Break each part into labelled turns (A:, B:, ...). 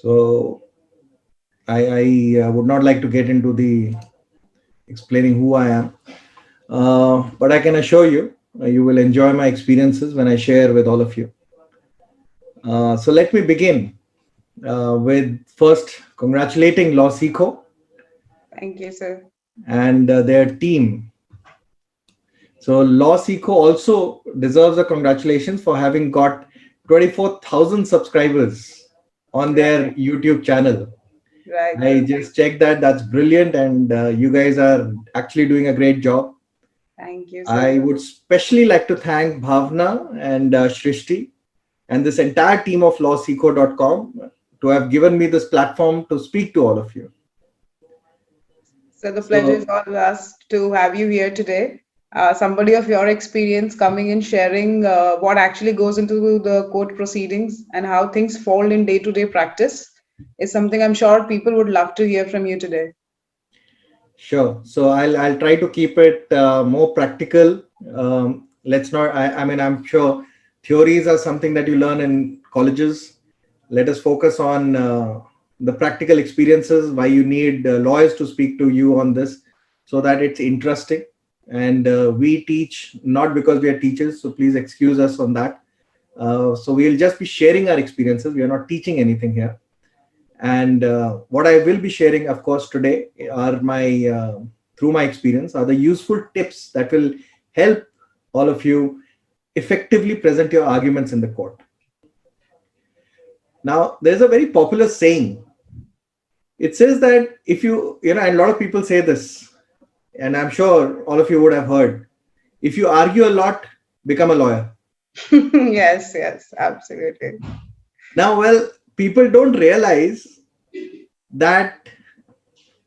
A: So I would not like to get into the explaining who I am, but I can assure you, you will enjoy my experiences when I share with all of you. So let me begin with first congratulating LawSikho
B: Thank you, sir.
A: and their team. So LawSikho also deserves a congratulations for having got 24,000 subscribers on their
B: Right,
A: YouTube channel.
B: right.
A: I just checked that. That's brilliant, and you guys are actually doing a great job.
B: Thank you, sir.
A: I would especially like to thank Bhavna and Shrishti and this entire team of lawsikho.com to have given me this platform to speak to all of you.
B: So the pleasure is
A: So,
B: all us to have you here today. Somebody of your experience coming and sharing what actually goes into the court proceedings and how things fall in day-to-day practice is something I'm sure people would love to hear from you today.
A: sure. So I'll try to keep it more practical. Let's not. I mean, I'm sure theories are something that you learn in colleges. Let us focus on the practical experiences. Why you need lawyers to speak to you on this, so that it's interesting. And we teach not because we are teachers, so please excuse us on that. So we'll just be sharing our experiences. We are not teaching anything here. And what I will be sharing, of course, today are my through my experience are the useful tips that will help all of you effectively present your arguments in the court. Now, there's a very popular saying. It says that if and a lot of people say this, and I'm sure all of you would have heard, if you argue a lot, become a lawyer.
B: Yes, yes, absolutely.
A: Now, well, people don't realize that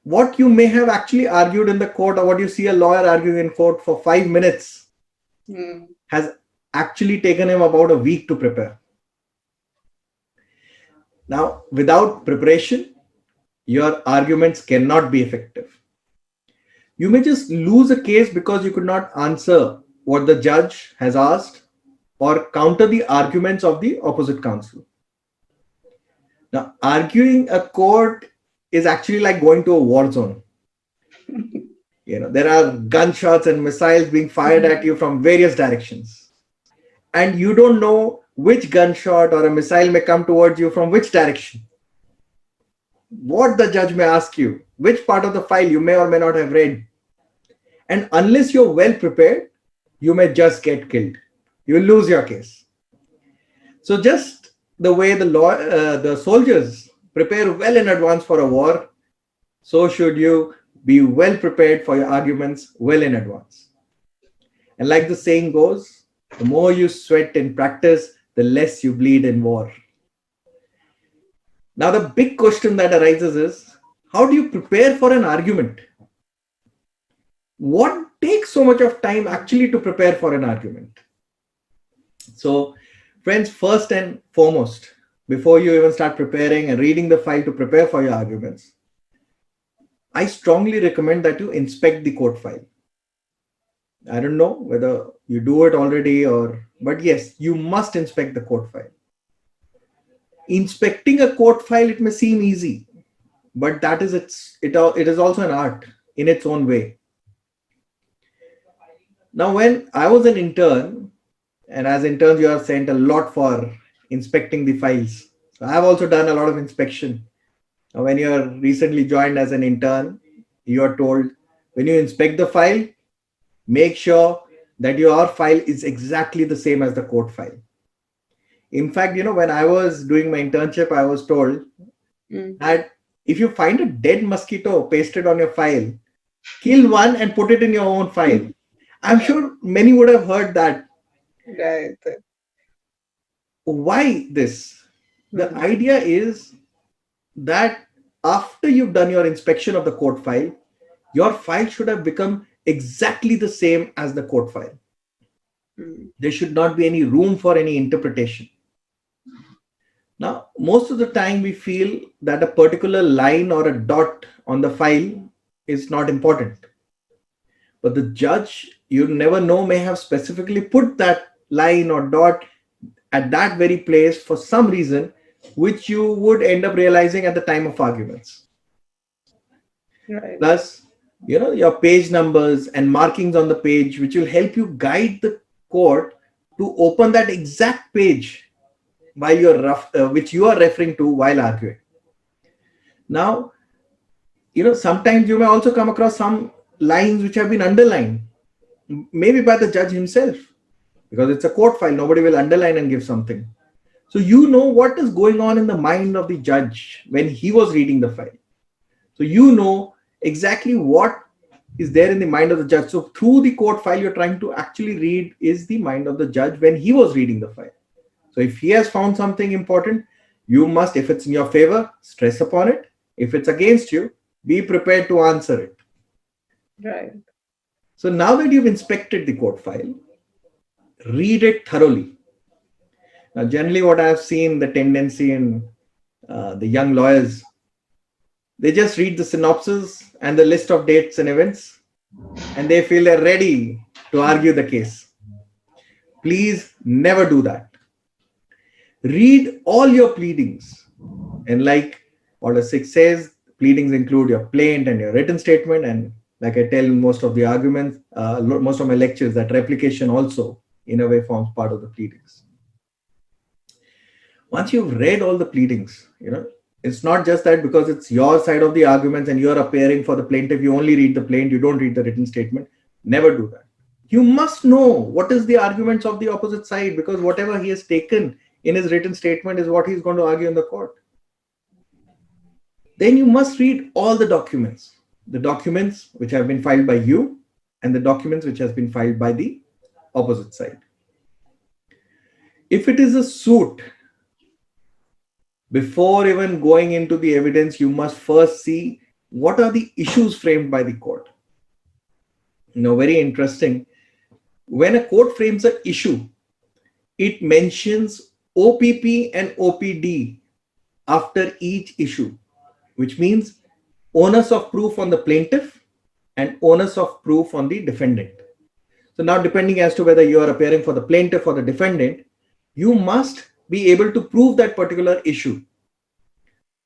A: what you may have actually argued in the court or what you see a lawyer arguing in court for 5 minutes
B: Hmm.
A: has actually taken him about a week to prepare. Now, without preparation, your arguments cannot be effective. You may just lose a case because you could not answer what the judge has asked or counter the arguments of the opposite counsel. Now, arguing a court is actually like going to a war zone. There are gunshots and missiles being fired at you from various directions, and you don't know which gunshot or a missile may come towards you from which direction, what the judge may ask you, which part of the file you may or may not have read. And unless you're well prepared, you may just get killed. You will lose your case. So just the way the soldiers prepare well in advance for a war, so should you be well prepared for your arguments well in advance. And like the saying goes, the more you sweat in practice, the less you bleed in war. Now, the big question that arises is, how do you prepare for an argument? What takes so much of time actually to prepare for an argument? So, friends, first and foremost, before you even start preparing and reading the file to prepare for your arguments, I strongly recommend that you inspect the court file. I don't know whether you do it already but yes, you must inspect the court file. Inspecting a court file, it may seem easy, but it is also an art in its own way. Now, when I was an intern, and as interns, you are sent a lot for inspecting the files. So I've also done a lot of inspection. Now, when you are recently joined as an intern, you are told when you inspect the file, make sure that your file is exactly the same as the court file. In fact, when I was doing my internship, I was told that if you find a dead mosquito pasted on your file, kill one and put it in your own file. I'm sure many would have heard that.
B: Right.
A: Why this? The idea is that after you've done your inspection of the court file, your file should have become exactly the same as the court file. There should not be any room for any interpretation. Now, most of the time we feel that a particular line or a dot on the file is not important. But the judge, you never know, may have specifically put that line or dot at that very place for some reason which you would end up realizing at the time of arguments.
B: Right.
A: Plus, your page numbers and markings on the page, which will help you guide the court to open that exact page while which you are referring to while arguing. Now, sometimes you may also come across some lines which have been underlined, maybe by the judge himself, because it's a court file. Nobody will underline and give something. So you know what is going on in the mind of the judge when he was reading the file. So you know exactly what is there in the mind of the judge. So through the court file, you're trying to actually read is the mind of the judge when he was reading the file. So if he has found something important, you must, if it's in your favor, stress upon it. If it's against you, be prepared to answer it.
B: Right.
A: So now that you've inspected the court file, read it thoroughly. Now, generally what I've seen the tendency in the young lawyers, they just read the synopsis and the list of dates and events, and they feel they're ready to argue the case. Please never do that. Read all your pleadings. And like Order 6 says, pleadings include your plaint and your written statement. And like I tell in most of the arguments, most of my lectures, that replication also in a way forms part of the pleadings. Once you've read all the pleadings, it's not just that because it's your side of the arguments and you're appearing for the plaintiff, you only read the plaint, you don't read the written statement. Never do that. You must know what is the arguments of the opposite side, because whatever he has taken in his written statement is what he's going to argue in the court. Then you must read all the documents which have been filed by you and the documents which has been filed by the opposite side. If it is a suit, before even going into the evidence, you must first see what are the issues framed by the court. Very interesting. When a court frames an issue, it mentions OPP and OPD after each issue, which means onus of proof on the plaintiff and onus of proof on the defendant. So now, depending as to whether you are appearing for the plaintiff or the defendant, you must be able to prove that particular issue.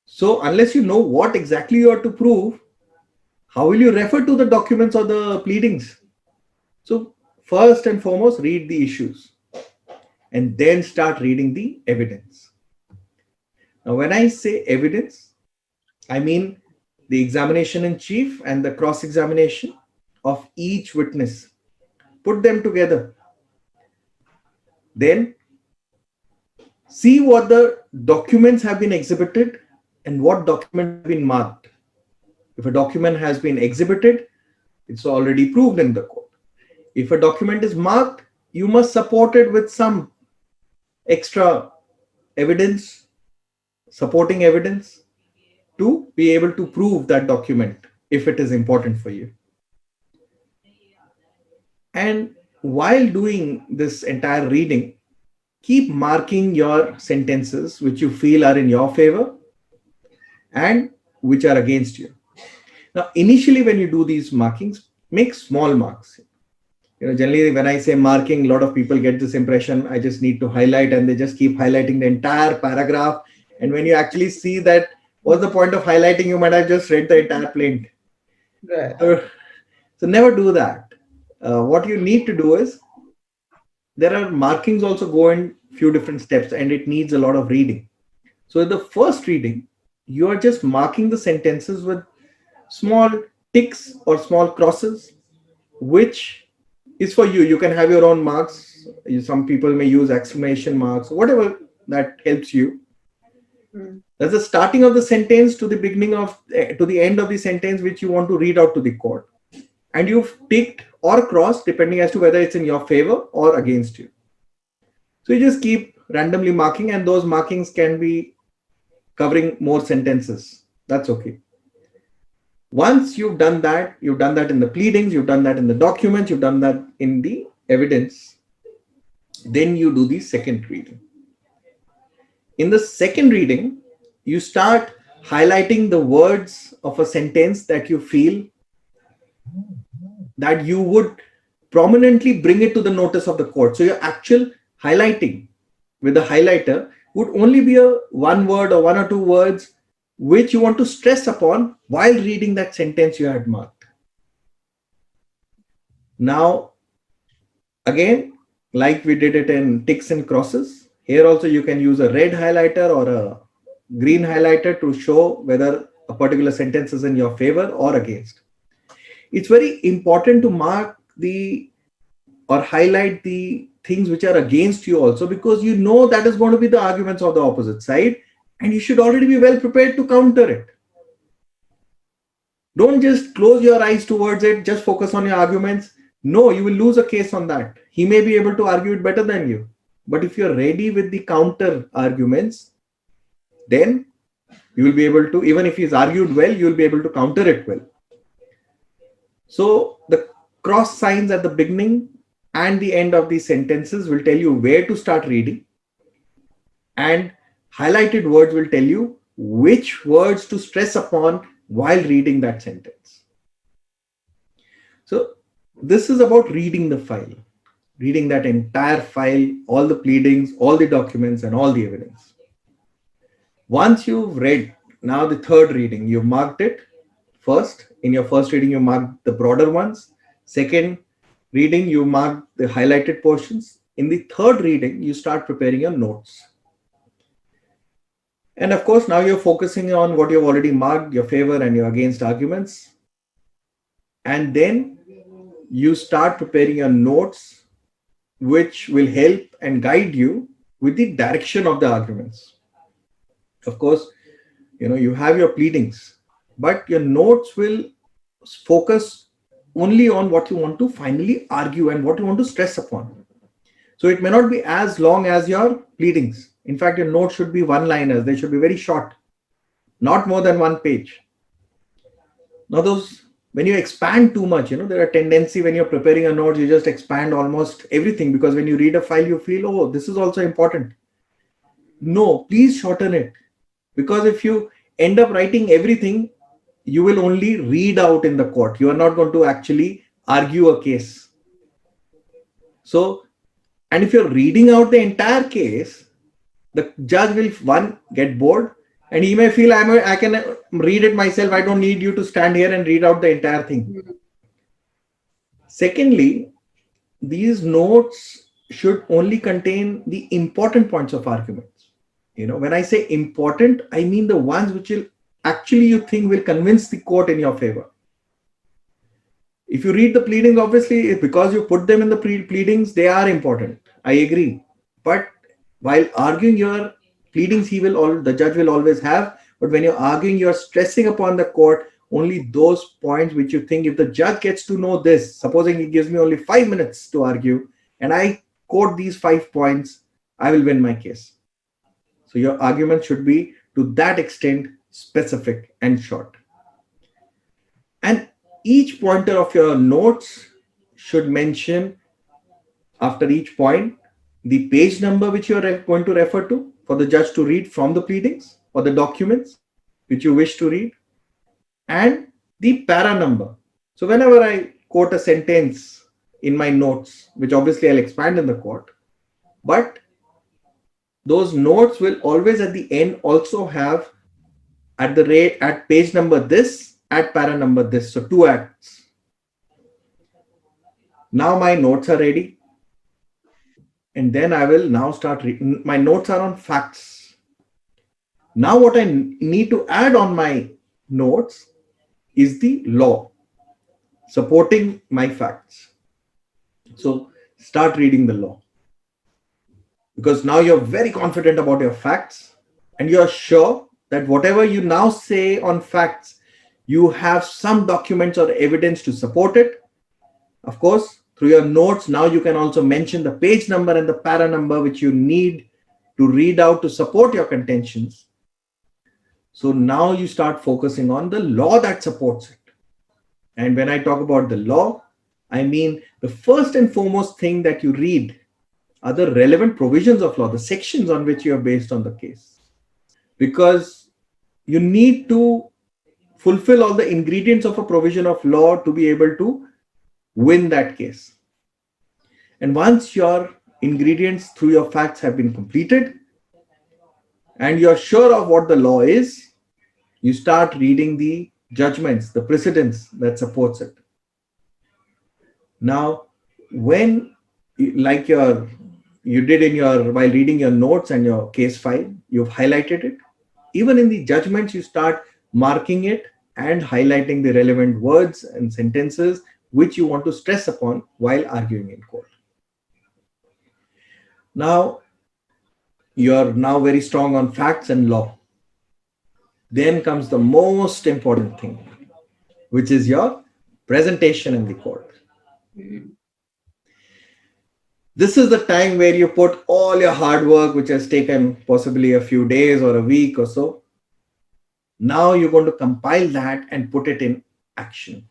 A: So unless you know what exactly you are to prove, how will you refer to the documents or the pleadings? So first and foremost, read the issues and then start reading the evidence. Now, when I say evidence, I mean the examination in chief and the cross-examination of each witness. Put them together. Then see what the documents have been exhibited and what documents have been marked. If a document has been exhibited, it's already proved in the court. If a document is marked, you must support it with some extra evidence, supporting evidence, to be able to prove that document if it is important for you. And while doing this entire reading, keep marking your sentences which you feel are in your favor and which are against you. Now, initially when you do these markings, make small marks. Generally when I say marking, a lot of people get this impression I just need to highlight, and they just keep highlighting the entire paragraph. And when you actually see that, what's the point of highlighting? You might have just read the entire plaint.
B: Right.
A: So never do that. What you need to do is, there are markings also go in few different steps, and it needs a lot of reading. So in the first reading, you are just marking the sentences with small ticks or small crosses, which is for you. You can have your own marks. Some people may use exclamation marks, whatever that helps you. That's the starting of the sentence to the beginning of to the end of the sentence which you want to read out to the court, and you've ticked or crossed depending as to whether it's in your favor or against you. So you just keep randomly marking, and those markings can be covering more sentences. That's okay. Once you've done that in the pleadings, you've done that in the documents, you've done that in the evidence, then you do the second reading. In the second reading, you start highlighting the words of a sentence that you feel that you would prominently bring it to the notice of the court. So your actual highlighting with the highlighter would only be a one word or one or two words which you want to stress upon while reading that sentence you had marked. Now, again, like we did it in ticks and crosses, here also you can use a red highlighter or a green highlighter to show whether a particular sentence is in your favor or against. It's very important to mark or highlight the things which are against you also, because you know that is going to be the arguments of the opposite side and you should already be well prepared to counter it. Don't just close your eyes towards it, just focus on your arguments. No, you will lose a case on that. He may be able to argue it better than you. But if you're ready with the counter arguments, then you will be able to, even if he's argued well, you will be able to counter it well. So the cross signs at the beginning and the end of these sentences will tell you where to start reading, and highlighted words will tell you which words to stress upon while reading that sentence. So this is about reading the file, reading that entire file, all the pleadings, all the documents, and all the evidence. Once you've read, now the third reading, you've marked it. First, in your first reading, you marked the broader ones. Second reading, you mark the highlighted portions. In the third reading, you start preparing your notes. And of course, now you're focusing on what you've already marked, your favor and your against arguments. And then you start preparing your notes, which will help and guide you with the direction of the arguments. Of course, you have your pleadings, but your notes will focus only on what you want to finally argue and what you want to stress upon. So it may not be as long as your pleadings. In fact, your notes should be one-liners. They should be very short, not more than one page. Now when you expand too much, there are tendency when you're preparing a note, you just expand almost everything, because when you read a file, you feel, oh, this is also important. No, please shorten it, because if you end up writing everything, you will only read out in the court. You are not going to actually argue a case. So, and if you're reading out the entire case, the judge will, get bored, and he may feel, I can read it myself. I don't need you to stand here and read out the entire thing. Secondly, these notes should only contain the important points of arguments. When I say important, I mean the ones which will actually you think will convince the court in your favor. If you read the pleadings, obviously, because you put them in the pleadings, they are important. I agree. But while arguing your pleadings, the judge will always have. But when you're arguing, you're stressing upon the court only those points which you think, if the judge gets to know this, supposing he gives me only 5 minutes to argue, and I quote these 5 points, I will win my case. So your argument should be to that extent specific and short. And each pointer of your notes should mention, after each point, the page number which you are going to refer to for the judge to read from the pleadings or the documents which you wish to read, and the para number. So whenever I quote a sentence in my notes, which obviously I'll expand in the court, but those notes will always at the end also have at page number this, at para number this. So 2 acts. Now my notes are ready. And then I will now start reading. My notes are on facts. Now what I need to add on my notes is the law supporting my facts. So start reading the law, because now you're very confident about your facts and you're sure that whatever you now say on facts, you have some documents or evidence to support it. Of course, through your notes, now you can also mention the page number and the para number which you need to read out to support your contentions. So now you start focusing on the law that supports it. And when I talk about the law, I mean the first and foremost thing that you read are the relevant provisions of law, the sections on which you are based on the case. Because you need to fulfill all the ingredients of a provision of law to be able to win that case. And once your ingredients through your facts have been completed, and you're sure of what the law is, you start reading the judgments, the precedents that supports it. Now, when, like you did in your, while reading your notes and your case file, you've highlighted it. Even in the judgments, you start marking it and highlighting the relevant words and sentences which you want to stress upon while arguing in court. Now, you're now very strong on facts and law. Then comes the most important thing, which is your presentation in the court. This is the time where you put all your hard work, which has taken possibly a few days or a week or so. Now you're going to compile that and put it in action.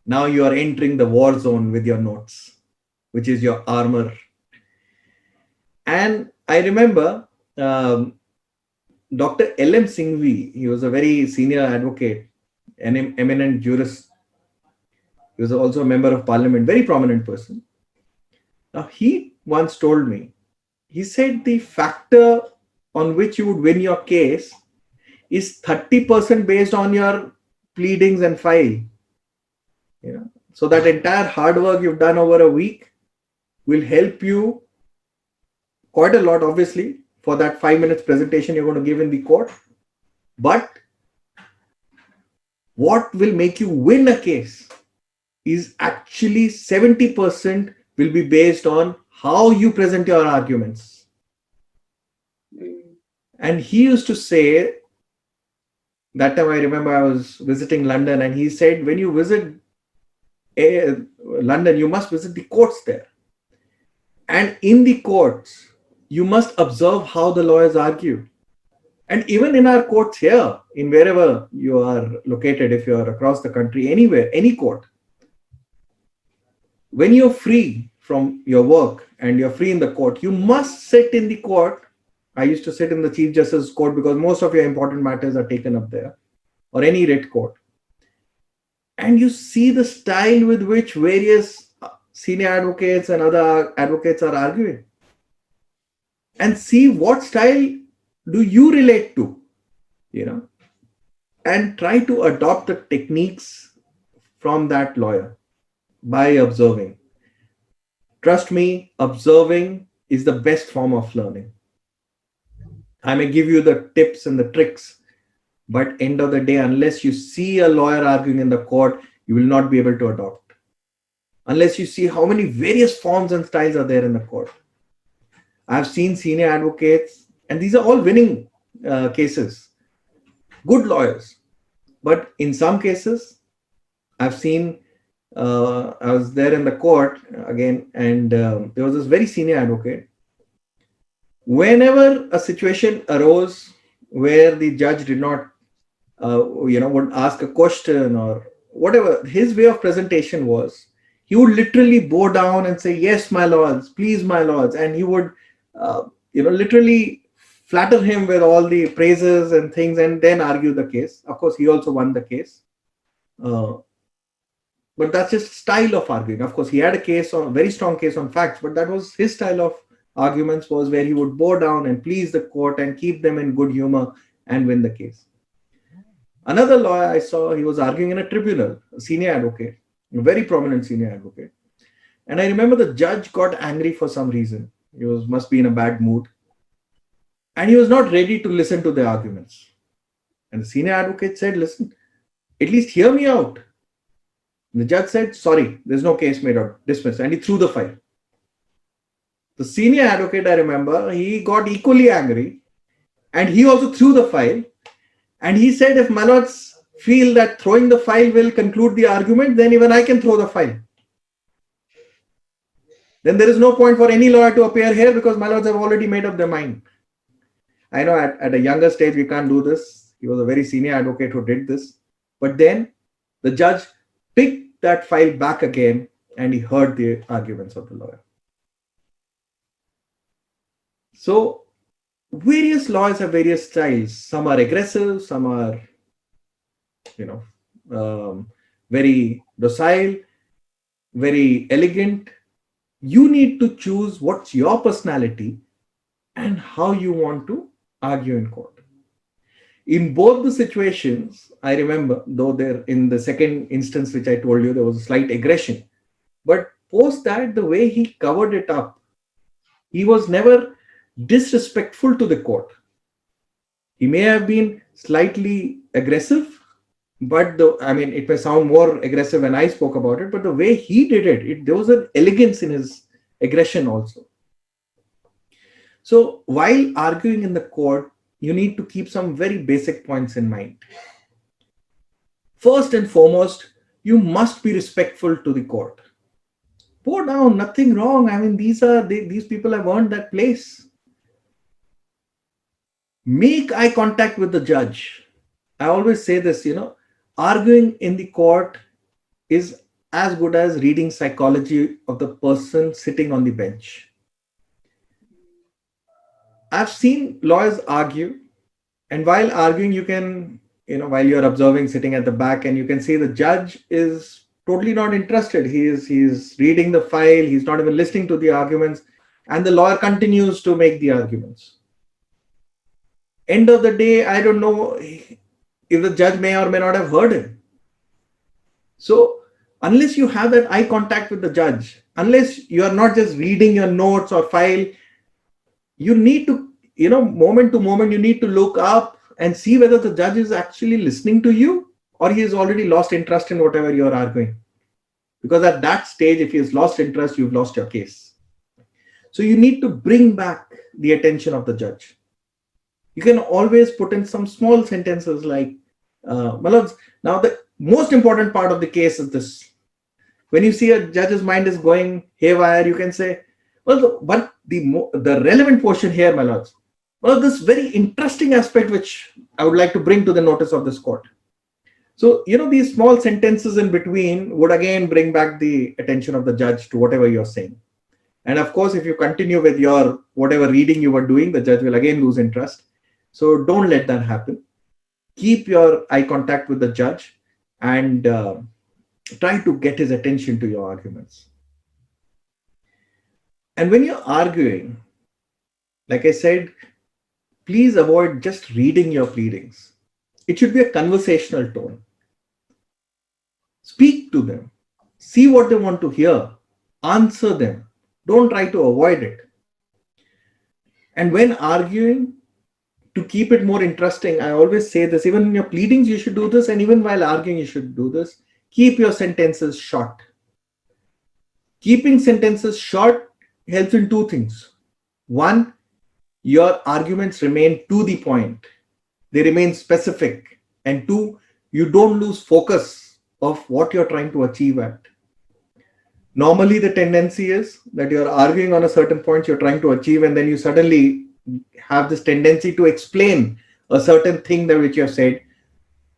A: Now you are entering the war zone with your notes, which is your armor. And I remember Dr. L.M. Singhvi, he was a very senior advocate, an eminent jurist. He was also a member of parliament, very prominent person. Now, he once told me, he said the factor on which you would win your case is 30% based on your pleadings and file. So that entire hard work you've done over a week will help you quite a lot, obviously, for that 5 minutes presentation you're going to give in the court. But what will make you win a case is actually 70% will be based on how you present your arguments. And he used to say, that time I remember I was visiting London, and he said, when you visit London, you must visit the courts there. And in the courts, you must observe how the lawyers argue. And even in our courts here, in wherever you are located, if you are across the country, anywhere, any court, when you're free from your work and you're free in the court, you must sit in the court. I used to sit in the Chief Justice's court because most of your important matters are taken up there, or any writ court. And you see the style with which various senior advocates and other advocates are arguing. And see what style do you relate to, and try to adopt the techniques from that lawyer by observing. Trust me, observing is the best form of learning. I may give you the tips and the tricks, but end of the day, unless you see a lawyer arguing in the court, you will not be able to adopt. Unless you see how many various forms and styles are there in the court. I've seen senior advocates, and these are all winning cases, good lawyers. But in some cases, I've seen, I was there in the court again, and there was this very senior advocate. Whenever a situation arose where the judge did not, would ask a question or whatever, his way of presentation was, he would literally bow down and say, yes, my lords, please, my lords. And he would, literally flatter him with all the praises and things and then argue the case. Of course, he also won the case. But that's his style of arguing. Of course, he had a very strong case on facts, but that was his style of arguments, was where he would bow down and please the court and keep them in good humor and win the case. Another lawyer I saw, he was arguing in a tribunal, a senior advocate, a very prominent senior advocate. And I remember the judge got angry for some reason. He must be in a bad mood. And he was not ready to listen to the arguments. And the senior advocate said, listen, at least hear me out. And the judge said, sorry, there's no case made out, dismissed. And he threw the file. The senior advocate, I remember, he got equally angry. And he also threw the file. And he said, if my lords feel that throwing the file will conclude the argument, then even I can throw the file. Then there is no point for any lawyer to appear here because my lords have already made up their mind. I know at a younger stage we can't do this. He was a very senior advocate who did this. But then the judge picked that file back again and he heard the arguments of the lawyer. So various lawyers have various styles. Some are aggressive, some are, very docile, very elegant. You need to choose what's your personality and how you want to argue in court. In both the situations, I remember, though there in the second instance which I told you, there was a slight aggression. But post that, the way he covered it up, he was never disrespectful to the court. He may have been slightly aggressive, but it may sound more aggressive when I spoke about it, but the way he did it, there was an elegance in his aggression also. So while arguing in the court, you need to keep some very basic points in mind. First and foremost, you must be respectful to the court. Bow down, nothing wrong. These people have earned that place. Make eye contact with the judge. I always say this, arguing in the court is as good as reading psychology of the person sitting on the bench. I've seen lawyers argue, and while arguing, you can, while you're observing sitting at the back, and you can see the judge is totally not interested. He's reading the file, he's not even listening to the arguments, and the lawyer continues to make the arguments. End of the day, I don't know if the judge may or may not have heard him. So unless you have that eye contact with the judge, unless you are not just reading your notes or file, you need to, moment to moment, you need to look up and see whether the judge is actually listening to you or he has already lost interest in whatever you're arguing. Because at that stage, if he has lost interest, you've lost your case. So you need to bring back the attention of the judge. You can always put in some small sentences like, my lords, now the most important part of the case is this. When you see a judge's mind is going haywire, you can say, but the relevant portion here, my lords, this very interesting aspect which I would like to bring to the notice of this court. So, these small sentences in between would again bring back the attention of the judge to whatever you're saying. And of course, if you continue with your whatever reading you were doing, the judge will again lose interest. So don't let that happen. Keep your eye contact with the judge and try to get his attention to your arguments. And when you're arguing, like I said, please avoid just reading your pleadings. It should be a conversational tone. Speak to them. See what they want to hear. Answer them. Don't try to avoid it. And when arguing, to keep it more interesting, I always say this, even in your pleadings, you should do this. And even while arguing, you should do this. Keep your sentences short. Keeping sentences short helps in two things. One, your arguments remain to the point. They remain specific. And two, you don't lose focus of what you're trying to achieve at. Normally, the tendency is that you're arguing on a certain point you're trying to achieve, and then you suddenly have this tendency to explain a certain thing that which you have said.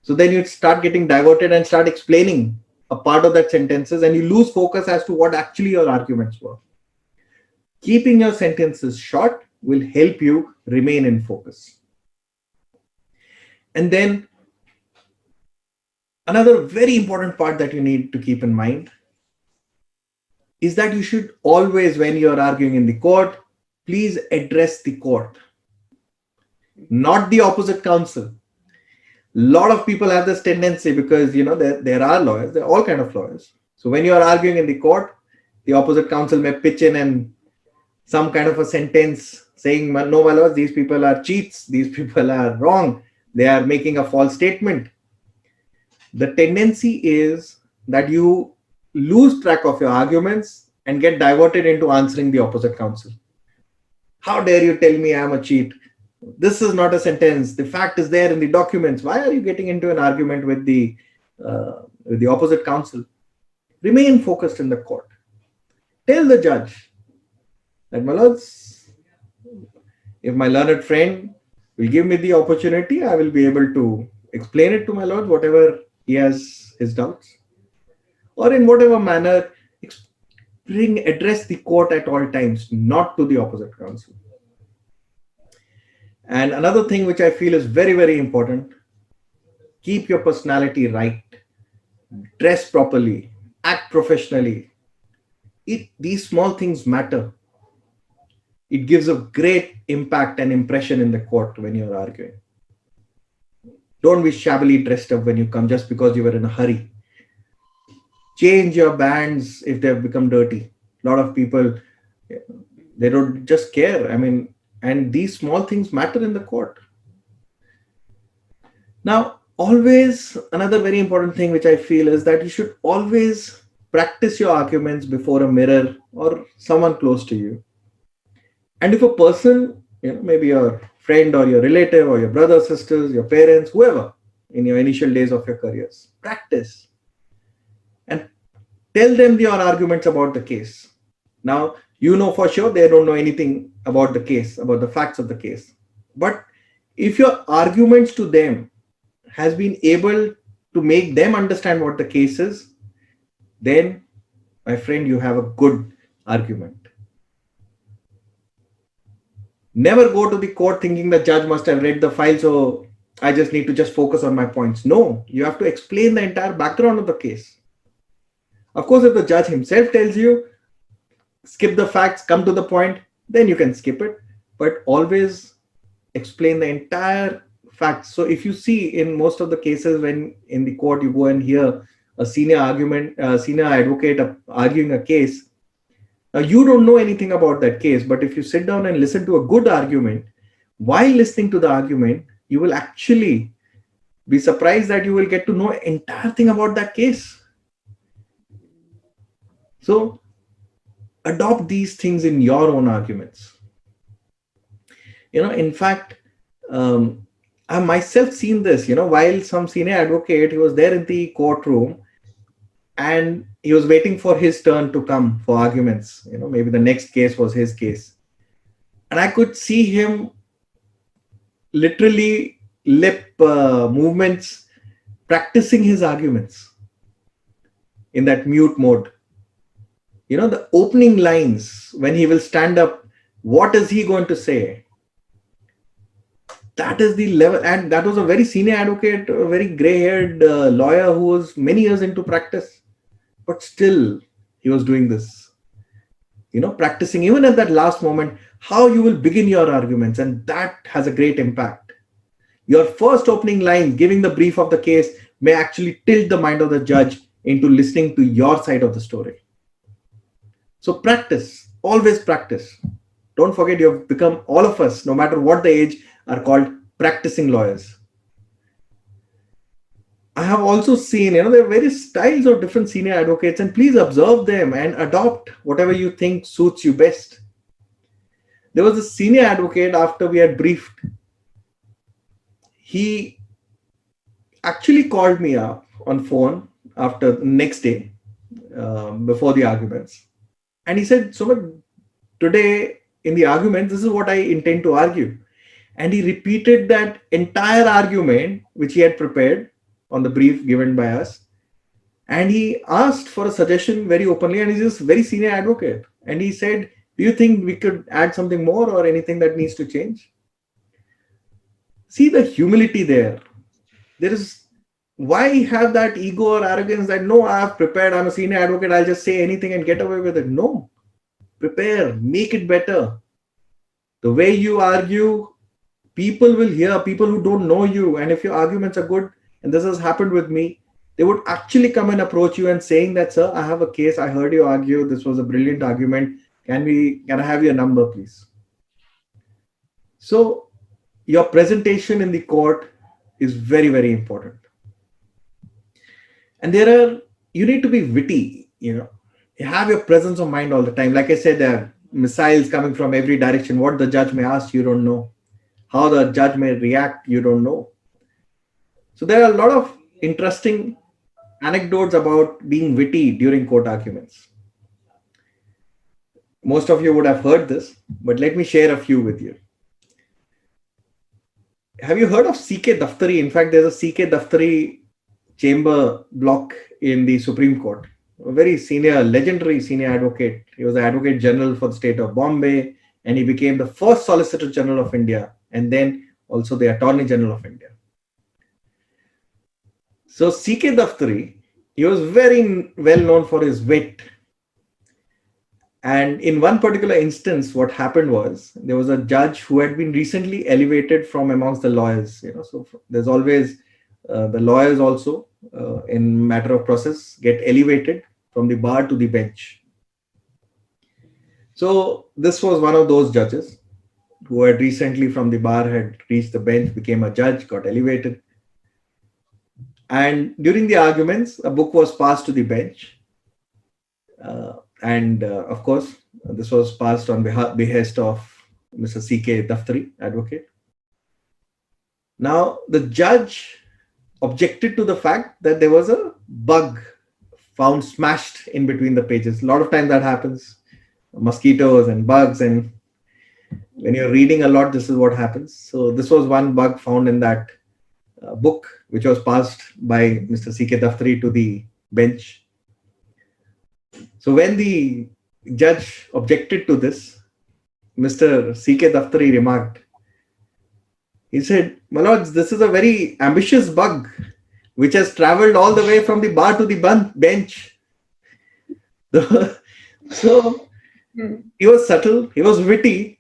A: So then you start getting diverted and start explaining a part of that sentences, and you lose focus as to what actually your arguments were. Keeping your sentences short will help you remain in focus. And then another very important part that you need to keep in mind is that you should always, when you're arguing in the court, please address the court, not the opposite counsel. A lot of people have this tendency because, there are lawyers, there are all kinds of lawyers. So when you are arguing in the court, the opposite counsel may pitch in and some kind of a sentence saying, no, my lords, these people are cheats, these people are wrong, they are making a false statement. The tendency is that you lose track of your arguments and get diverted into answering the opposite counsel. How dare you tell me I'm a cheat? This is not a sentence. The fact is there in the documents. Why are you getting into an argument with the opposite counsel? Remain focused in the court. Tell the judge that, my lords, if my learned friend will give me the opportunity, I will be able to explain it to my lord, whatever he has his doubts. Or in whatever manner, address the court at all times, not to the opposite counsel. And another thing which I feel is very, very important, keep your personality right, dress properly, act professionally. These small things matter. it gives a great impact and impression in the court when you're arguing. Don't be shabbily dressed up when you come just because you were in a hurry. Change your bands if they've become dirty. A lot of people, they don't just care. I mean, and these small things matter in the court. Now, always another very important thing which I feel is that you should always practice your arguments before a mirror or someone close to you. And if a person, maybe your friend or your relative or your brothers, sisters, your parents, whoever, in your initial days of your careers, practice and tell them your arguments about the case. Now, you know for sure they don't know anything about the case, about the facts of the case. But if your arguments to them has been able to make them understand what the case is, then, my friend, you have a good argument. Never go to the court thinking the judge must have read the file, so I just need to just focus on my points. No, you have to explain the entire background of the case. Of course, if the judge himself tells you, skip the facts, come to the point, then you can skip it. But always explain the entire facts. So if you see in most of the cases when in the court you go and hear a senior advocate arguing a case, now you don't know anything about that case, but if you sit down and listen to a good argument, while listening to the argument, you will actually be surprised that you will get to know entire thing about that case. So adopt these things in your own arguments. In fact, I myself seen this, while some senior advocate, he was there in the courtroom and he was waiting for his turn to come for arguments. Maybe the next case was his case. And I could see him literally lip movements, practicing his arguments in that mute mode. The opening lines, when he will stand up, what is he going to say? That is the level. And that was a very senior advocate, a very gray-haired lawyer who was many years into practice. But still, he was doing this. Practicing even at that last moment, how you will begin your arguments. And that has a great impact. Your first opening line, giving the brief of the case, may actually tilt the mind of the judge into listening to your side of the story. So practice, always practice. Don't forget, you have become, all of us, no matter what the age, are called practicing lawyers. I have also seen, there are various styles of different senior advocates, and please observe them and adopt whatever you think suits you best. There was a senior advocate after we had briefed. He actually called me up on phone after the next day, before the arguments. And he said, Sumit, today in the argument, this is what I intend to argue. And he repeated that entire argument, which he had prepared on the brief given by us. And he asked for a suggestion very openly, and he's just very senior advocate. And he said, do you think we could add something more or anything that needs to change? See the humility there. There is, why have that ego or arrogance that, no, I have prepared, I'm a senior advocate, I'll just say anything and get away with it. No, prepare, make it better. The way you argue, people will hear, people who don't know you. And if your arguments are good, and this has happened with me, they would actually come and approach you and saying that, sir, I have a case, I heard you argue, this was a brilliant argument. Can I have your number, please? So your presentation in the court is very, very important. And you need to be witty, you have your presence of mind all the time. Like I said, there are missiles coming from every direction. What the judge may ask, you don't know. How the judge may react, you don't know. So there are a lot of interesting anecdotes about being witty during court arguments. Most of you would have heard this, but let me share a few with you. Have you heard of 𝗖𝗵𝘵𝗀𝗃𝗃? In fact, there's a 𝗖𝗵𝘵𝗃𝗃 chamber block in the Supreme Court. A very legendary senior advocate. He was the Advocate General for the state of Bombay, and he became the first Solicitor General of India, and then also the Attorney General of India. So 𝗖𝗵𝘵𝗃𝗃, he was very well known for his wit. And in one particular instance, what happened was there was a judge who had been recently elevated from amongst the lawyers. So there's always the lawyers also in matter of process get elevated from the bar to the bench. So this was one of those judges who had recently from the bar had reached the bench, became a judge, got elevated. And during the arguments, a book was passed to the bench. Of course, this was passed on behest of Mr. 𝗖𝗵𝗵𝗀𝗃𝗃, advocate. Now, the judge objected to the fact that there was a bug found smashed in between the pages. A lot of times that happens. Mosquitoes and bugs, and when you're reading a lot, this is what happens. So this was one bug found in that book, which was passed by Mr. 𝗖𝗵𝗵𝗃𝗃 to the bench. So when the judge objected to this, Mr. 𝗖𝗵𝗵𝗃𝗃 remarked, he said, "My lords, this is a very ambitious bug which has traveled all the way from the bar to the bench." So he was subtle, he was witty,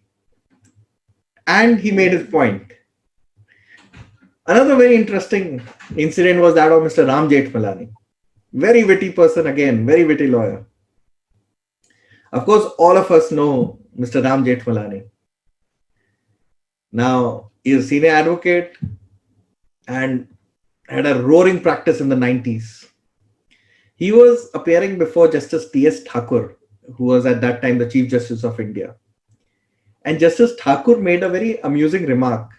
A: and he made his point. Another very interesting incident was that of Mr. 𝗷𝗵𝗿𝗀𝗀𝗃𝗃. Very witty person again, very witty lawyer. Of course, all of us know Mr. 𝗷𝗵𝗿𝗀𝗀𝗃𝗃. Now, he is a senior advocate and had a roaring practice in the 90s. He was appearing before Justice T.S. Thakur, who was at that time the Chief Justice of India. And Justice Thakur made a very amusing remark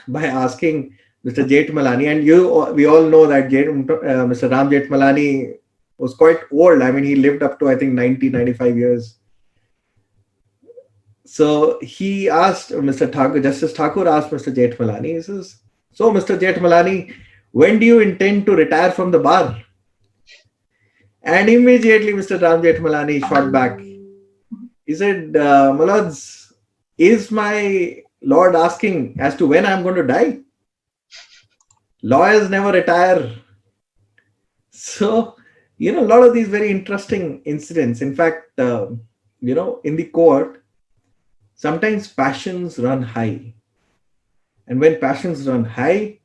A: by asking Mr. 𝗫𝗼𝗻𝗀𝗀𝗃, and we all know that Mr. 𝗷𝗵𝗿𝗀𝗀𝗃𝗃 was quite old. I mean, he lived up to, I think, 90, 95 years. So he asked Justice Thakur asked Mr. 𝗫𝗼𝗻𝗀𝗀𝗃, he says, "So, Mr. 𝗫𝗼𝗻𝗀𝗃, when do you intend to retire from the bar?" And immediately Mr. 𝗷𝗵𝗿𝗀𝗀𝗃𝗃 shot back. He said, "My lords, is my lord asking as to when I'm going to die? Lawyers never retire." So, a lot of these very interesting incidents. In fact, in the court, sometimes passions run high. And when passions run high,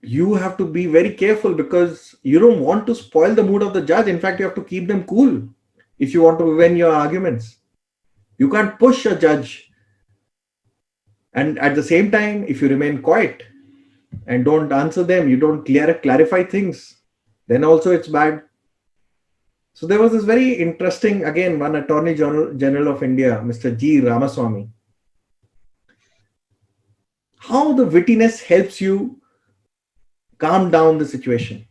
A: you have to be very careful because you don't want to spoil the mood of the judge. In fact, you have to keep them cool if you want to win your arguments. You can't push a judge. And at the same time, if you remain quiet and don't answer them, you don't clarify things, then also it's bad. So there was this very interesting, again, one Attorney General of India, Mr. G. Ramaswamy. How the wittiness helps you calm down the situation.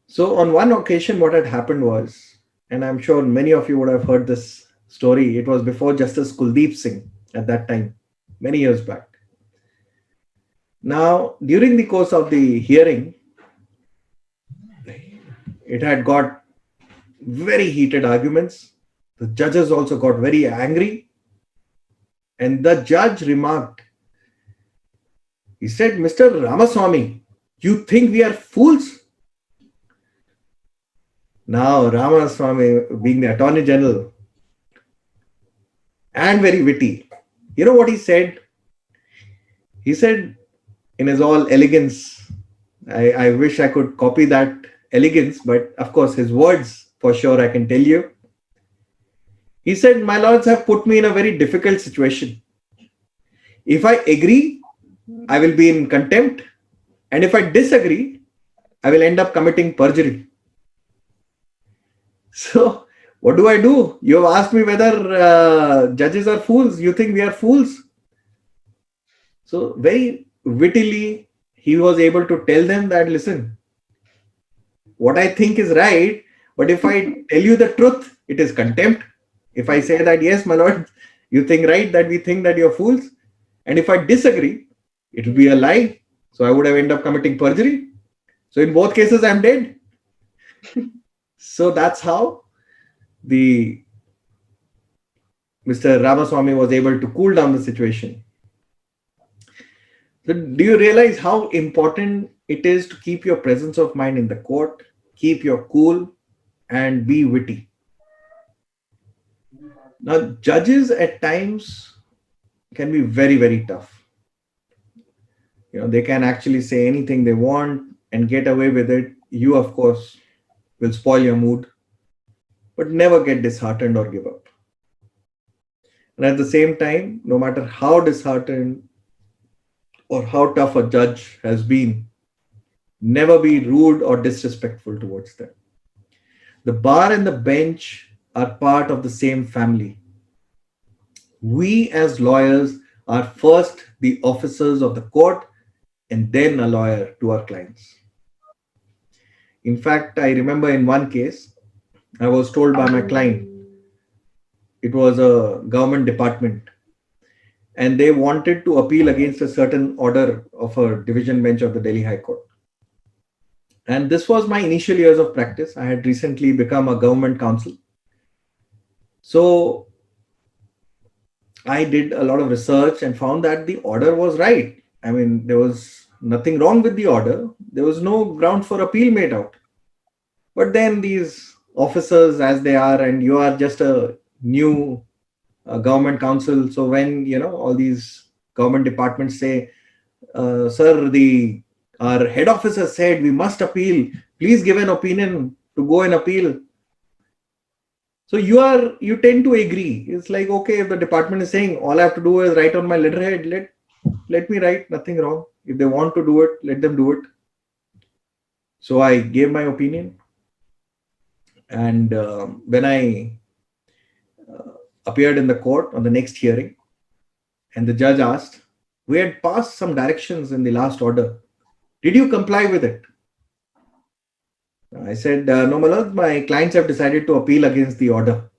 A: So on one occasion, what had happened was, and I'm sure many of you would have heard this story, it was before Justice Kuldeep Singh at that time, many years back. Now, during the course of the hearing, it had got very heated arguments. The judges also got very angry. And the judge remarked, he said, "Mr. Ramaswamy, you think we are fools?" Now, Ramaswamy, being the Attorney General and very witty, you know what he said? He said, in his all elegance, I wish I could copy that elegance, but of course, his words, for sure, I can tell you. He said, "My lords have put me in a very difficult situation. If I agree, I will be in contempt. And if I disagree, I will end up committing perjury. So, what do? You have asked me whether judges are fools. You think we are fools?" So, very wittily, he was able to tell them that, listen, what I think is right, but if I tell you the truth, it is contempt. If I say that, yes, my lord, you think right, that we think that you're fools. And if I disagree, it will be a lie. So I would have ended up committing perjury. So in both cases, I'm dead. So that's how Mr. Ramaswamy was able to cool down the situation. So do you realize how important it is to keep your presence of mind in the court, keep your cool, and be witty? Now, judges at times can be very, very tough. They can actually say anything they want and get away with it. You, of course, will spoil your mood, but never get disheartened or give up. And at the same time, no matter how disheartened or how tough a judge has been, never be rude or disrespectful towards them. The bar and the bench are part of the same family. We as lawyers are first the officers of the court and then a lawyer to our clients. In fact, I remember in one case, I was told by my client, it was a government department, and they wanted to appeal against a certain order of a division bench of the Delhi High Court. And this was my initial years of practice. I had recently become a government counsel. So I did a lot of research and found that the order was right. I mean, there was nothing wrong with the order. There was no ground for appeal made out. But then these officers, as they are, and you are just a new government counsel. So when, all these government departments say, sir, our head officer said we must appeal. Please give an opinion to go and appeal. So you tend to agree. It's like, okay, if the department is saying all I have to do is write on my letterhead, let me write, nothing wrong. If they want to do it, let them do it. So I gave my opinion. And when I appeared in the court on the next hearing, and the judge asked, we had passed some directions in the last order. Did you comply with it? I said, no, my lord, my clients have decided to appeal against the order.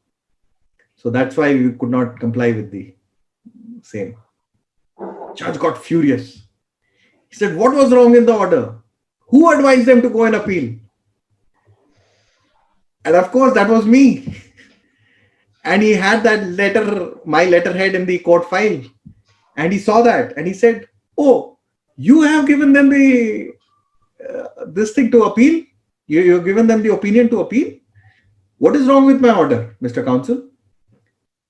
A: So that's why we could not comply with the same. Judge got furious. He said, what was wrong in the order? Who advised them to go and appeal? And of course, that was me. And he had that letter, my letterhead in the court file. And he saw that and he said, oh, you have given them this thing to appeal? You've given them the opinion to appeal? What is wrong with my order, Mr. Counsel?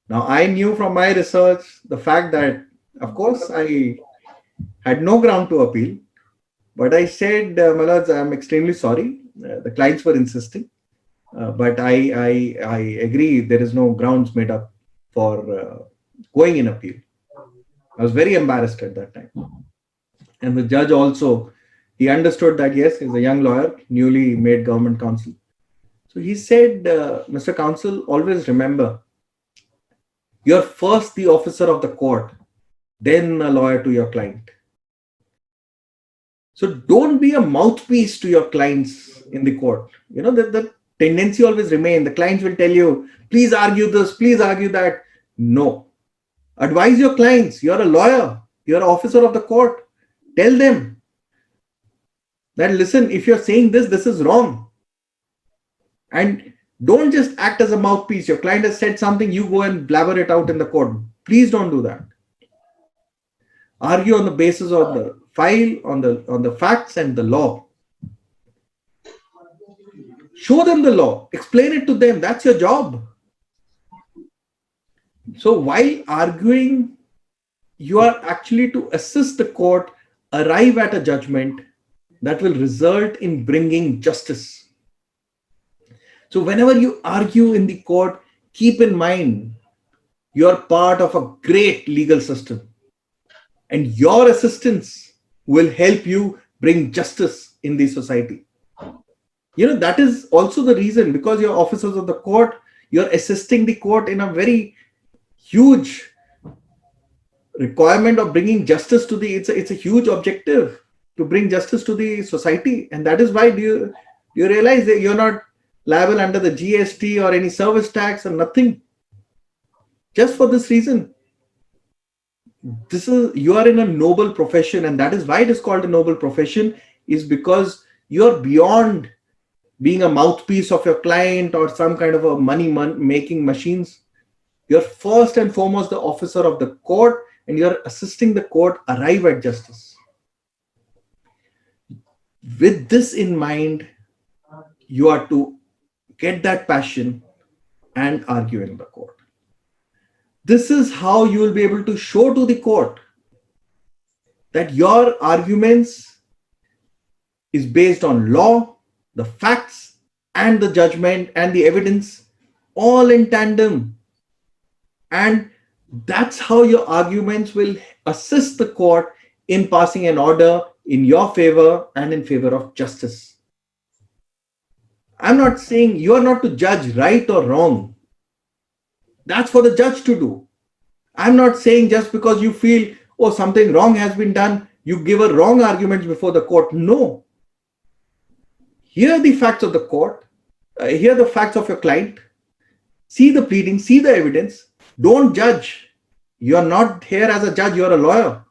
A: Now, I knew from my research the fact that, of course, I had no ground to appeal. But I said, my lords, I'm extremely sorry. The clients were insisting. But I agree there is no grounds made up for going in appeal. I was very embarrassed at that time. And the judge also, he understood that, yes, he's a young lawyer, newly made government counsel. So he said, Mr. Counsel, always remember, you're first the officer of the court, then a lawyer to your client. So don't be a mouthpiece to your clients in the court. The tendency always remains. The clients will tell you, please argue this, please argue that. No. Advise your clients. You're a lawyer. You're an officer of the court. Tell them that, listen, if you're saying this, this is wrong. And don't just act as a mouthpiece. Your client has said something, you go and blabber it out in the court. Please don't do that. Argue on the basis of the file, on the facts and the law. Show them the law. Explain it to them. That's your job. So while arguing, you are actually to assist the court arrive at a judgment that will result in bringing justice. So whenever you argue in the court, keep in mind you're part of a great legal system, and your assistance will help you bring justice in the society. That is also the reason, because you're officers of the court, you're assisting the court in a very huge requirement of bringing justice to it's a huge objective to bring justice to the society. And that is why you realize that you're not liable under the GST or any service tax or nothing. Just for this reason. You are in a noble profession, and that is why it is called a noble profession, is because you're beyond being a mouthpiece of your client or some kind of a money-making machines. You're first and foremost the officer of the court, and you're assisting the court arrive at justice. With this in mind, you are to get that passion and argue in the court. This is how you will be able to show to the court that your arguments is based on law, the facts, and the judgment and the evidence all in tandem. And that's how your arguments will assist the court in passing an order in your favor and in favor of justice. I'm not saying you are not to judge right or wrong. That's for the judge to do. I'm not saying just because you feel, oh, something wrong has been done, you give a wrong argument before the court. No. Hear the facts of the court, hear the facts of your client, see the pleading, see the evidence. Don't judge. You're not here as a judge, you're a lawyer.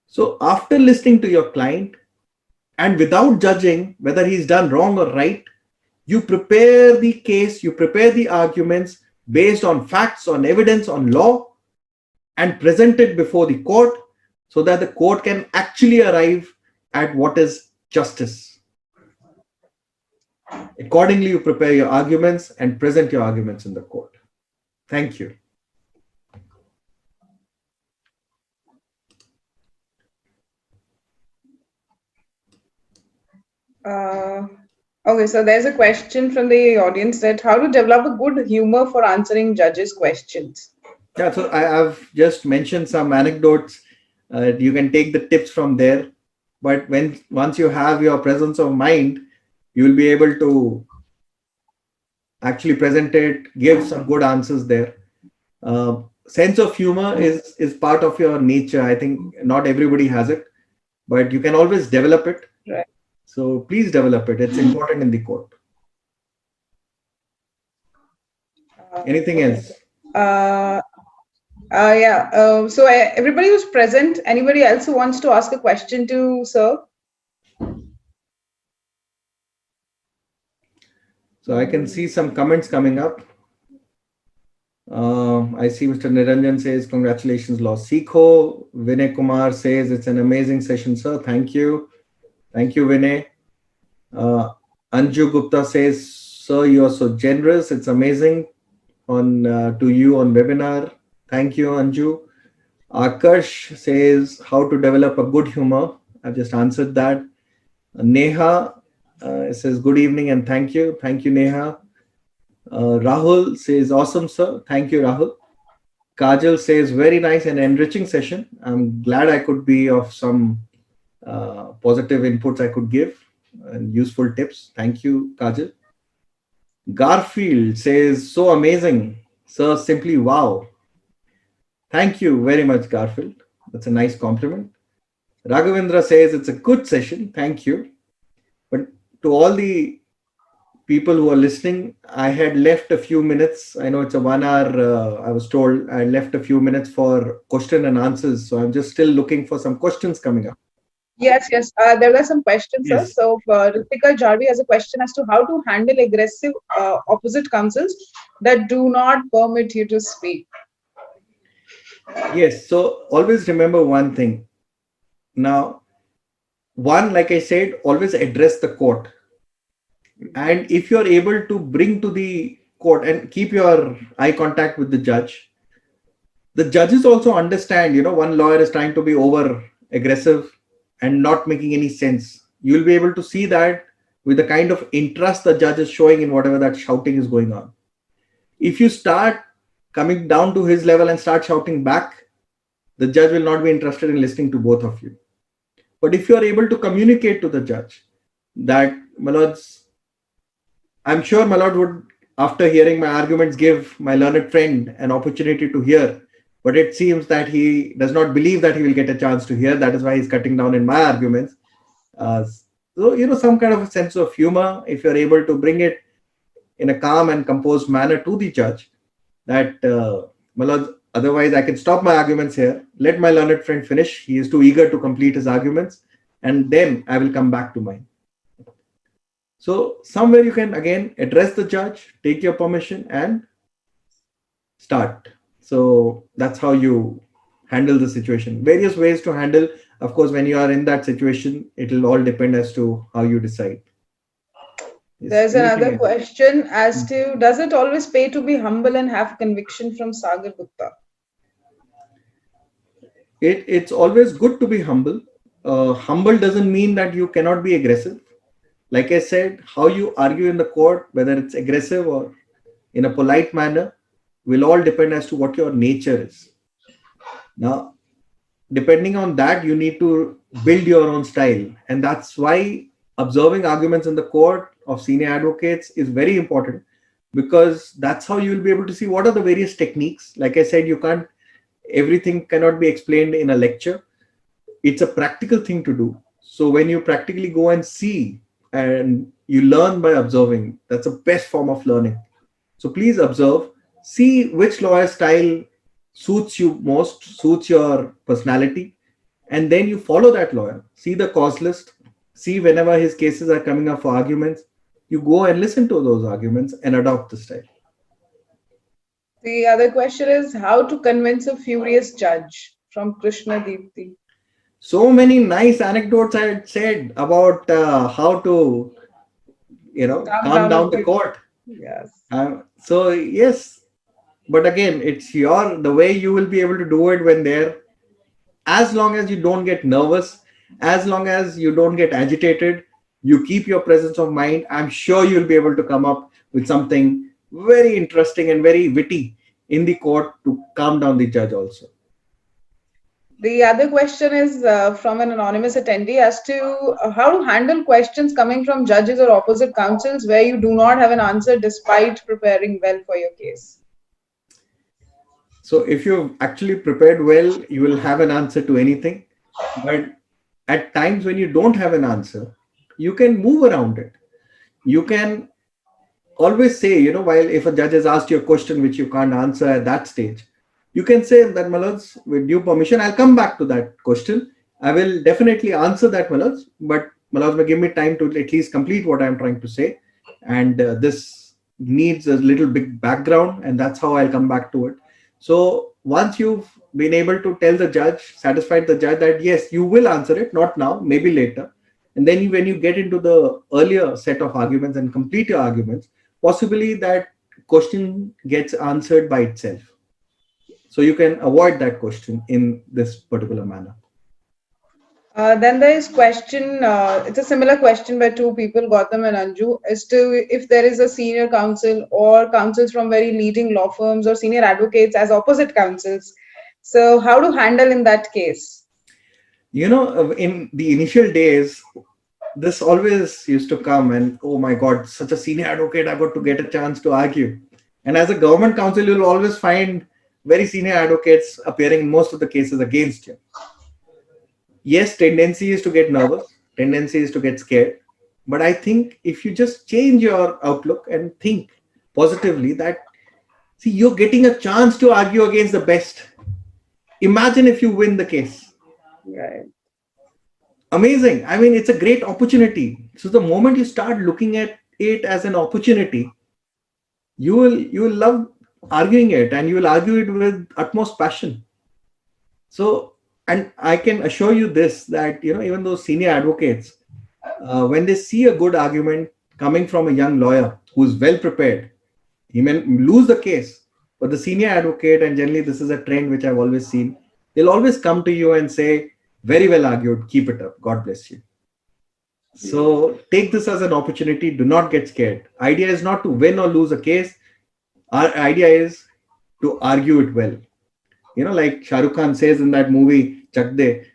A: So after listening to your client and without judging whether he's done wrong or right, you prepare the case, you prepare the arguments based on facts, on evidence, on law, and present it before the court so that the court can actually arrive at what is justice. Accordingly, you prepare your arguments and present your arguments in the court. Thank you.
B: Okay, so there's a question from the audience that how to develop a good humor for answering judges' questions.
A: Yeah, so I've just mentioned some anecdotes. You can take the tips from there. But once you have your presence of mind, you will be able to actually present it, give some good answers there. Sense of humor is part of your nature. I think not everybody has it, but you can always develop it.
B: Right.
A: So please develop it. It's important in the court. Anything else?
B: So everybody who's present, anybody else who wants to ask a question to sir?
A: So I can see some comments coming up. I see Mr. Niranjan says, congratulations, 𝗏𝗂𝗂𝗂𝗧. Vinay Kumar says, it's an amazing session, sir. Thank you. Thank you, Vinay. Anju Gupta says, sir, you are so generous. It's amazing to you on webinar. Thank you, Anju. Akash says, how to develop a good humor. I've just answered that. Neha says, good evening and thank you. Thank you, Neha. Rahul says, awesome, sir. Thank you, Rahul. Kajal says, very nice and enriching session. I'm glad I could be of some positive inputs I could give and useful tips. Thank you, Kajal. Garfield says, so amazing, sir. Simply wow. Thank you very much, Garfield. That's a nice compliment. Raghavendra says, it's a good session. Thank you. But to all the people who are listening, I had left a few minutes. I know it's a 1 hour, I was told. I left a few minutes for question and answers. So I'm just still looking for some questions coming up.
B: Yes. There are some questions,
A: Yes.
B: sir. So 𝗏𝗂𝗺 𝗀𝗏 has a question as to how to handle aggressive opposite counsels that do not permit you to speak.
A: Yes. So always remember one thing. Now, one, like I said, always address the court. And if you're able to bring to the court and keep your eye contact with the judges also understand, one lawyer is trying to be over aggressive and not making any sense. You'll be able to see that with the kind of interest the judge is showing in whatever that shouting is going on. If you start coming down to his level and start shouting back, the judge will not be interested in listening to both of you. But if you are able to communicate to the judge that, my lords, I'm sure my lord would, after hearing my arguments, give my learned friend an opportunity to hear. But it seems that he does not believe that he will get a chance to hear. That is why he's cutting down in my arguments. So, some kind of a sense of humor, if you're able to bring it in a calm and composed manner to the judge, that, my lord, otherwise I can stop my arguments here. Let my learned friend finish. He is too eager to complete his arguments. And then I will come back to mine. So somewhere you can again address the judge, take your permission and start. So that's how you handle the situation. Various ways to handle. Of course, when you are in that situation, it will all depend as to how you decide.
B: There's another question as to, does it always pay to be humble and have conviction, from Sagar Gupta?
A: It's always good to be humble. Humble doesn't mean that you cannot be aggressive. Like I said, how you argue in the court, whether it's aggressive or in a polite manner, will all depend as to what your nature is. Now, depending on that, you need to build your own style. And that's why observing arguments in the court of senior advocates is very important, because that's how you will be able to see what are the various techniques. Like I said, everything cannot be explained in a lecture. It's a practical thing to do. So when you practically go and see and you learn by observing, that's the best form of learning. So please observe, see which lawyer style suits you most, suits your personality, and then you follow that lawyer. See the cause list, see whenever his cases are coming up for arguments, you go and listen to those arguments and adopt the style.
B: The other question is, how to convince a furious judge, from Krishna Deepthi.
A: So many nice anecdotes I had said about how to, calm down the court.
B: Yes.
A: So yes, but again, it's the way you will be able to do it when there. As long as you don't get nervous, as long as you don't get agitated, you keep your presence of mind, I'm sure you'll be able to come up with something very interesting and very witty in the court to calm down the judge also.
B: The other question is from an anonymous attendee as to how to handle questions coming from judges or opposite counsels where you do not have an answer despite preparing well for your case.
A: So if you've actually prepared well, you will have an answer to anything. But at times when you don't have an answer, you can move around it. You can always say, while if a judge has asked you a question which you can't answer at that stage, you can say that, my lords, with due permission, I'll come back to that question. I will definitely answer that, my lords, but my lords may give me time to at least complete what I'm trying to say. And this needs a little big background, and that's how I'll come back to it. So once you've been able to tell the judge, satisfied the judge that, yes, you will answer it, not now, maybe later. And then when you get into the earlier set of arguments and complete your arguments, possibly that question gets answered by itself. So you can avoid that question in this particular manner.
B: Then there is question, it's a similar question by two people, Gautam and Anju, as to if there is a senior counsel or counsels from very leading law firms or senior advocates as opposite counsels. So how to handle in that case?
A: In the initial days, this always used to come and, oh my God, such a senior advocate, I got to get a chance to argue. And as a government counsel, you'll always find very senior advocates appearing in most of the cases against you. Yes, tendency is to get nervous, tendency is to get scared. But I think if you just change your outlook and think positively that, see, you're getting a chance to argue against the best. Imagine if you win the case.
B: Right.
A: Amazing. I mean, it's a great opportunity. So the moment you start looking at it as an opportunity, you will love arguing it, and you will argue it with utmost passion. So, and I can assure you this, that, even those senior advocates, when they see a good argument coming from a young lawyer who's well prepared, he may lose the case, but the senior advocate, and generally this is a trend which I've always seen, they'll always come to you and say, very well argued, keep it up, God bless you. So take this as an opportunity. Do not get scared. Idea is not to win or lose a case. Our idea is to argue it well. Like Shah Rukh Khan says in that movie, 𝗷𝗿𝗲𝗀,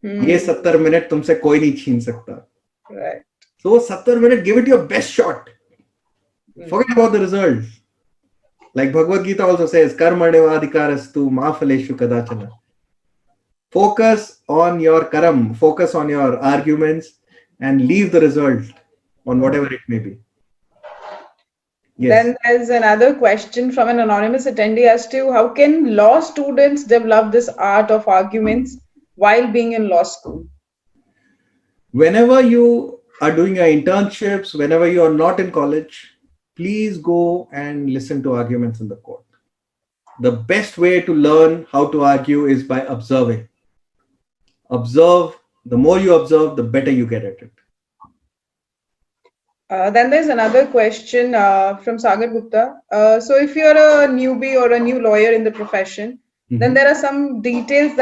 A: ये 70 minute तुमसे कोई नहीं छीन सकता.
B: Right.
A: So 70 minute, give it your best shot. Forget about the results. Like Bhagavad Gita also says, कर्मण्येवाधिकारस्तु मा फलेषु कदाचन. Focus on your karam, focus on your arguments, and leave the result on whatever it may be. Yes.
B: Then there's another question from an anonymous attendee as to how can law students develop this art of arguments while being in law school?
A: Whenever you are doing your internships, whenever you are not in college, please go and listen to arguments in the court. The best way to learn how to argue is by observing. Observe. The more you observe, the better you get at it.
B: Then there's another question from Sagar Gupta. So if you're a newbie or a new lawyer in the profession, then there are some details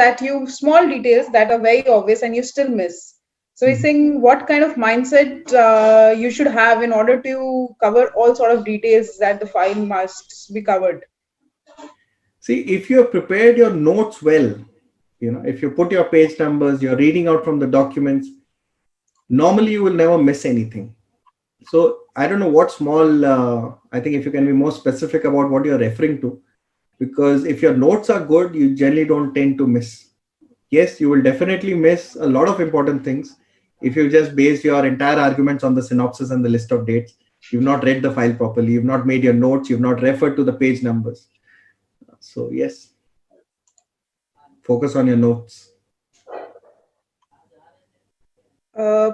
B: small details that are very obvious and you still miss. So he's saying what kind of mindset you should have in order to cover all sort of details that the file must be covered.
A: See, if you have prepared your notes well, if you put your page numbers, you're reading out from the documents, normally you will never miss anything. So I don't know what small, I think if you can be more specific about what you're referring to, because if your notes are good, you generally don't tend to miss. Yes, you will definitely miss a lot of important things if you just base your entire arguments on the synopsis and the list of dates. You've not read the file properly, you've not made your notes, you've not referred to the page numbers. So yes, focus on your notes.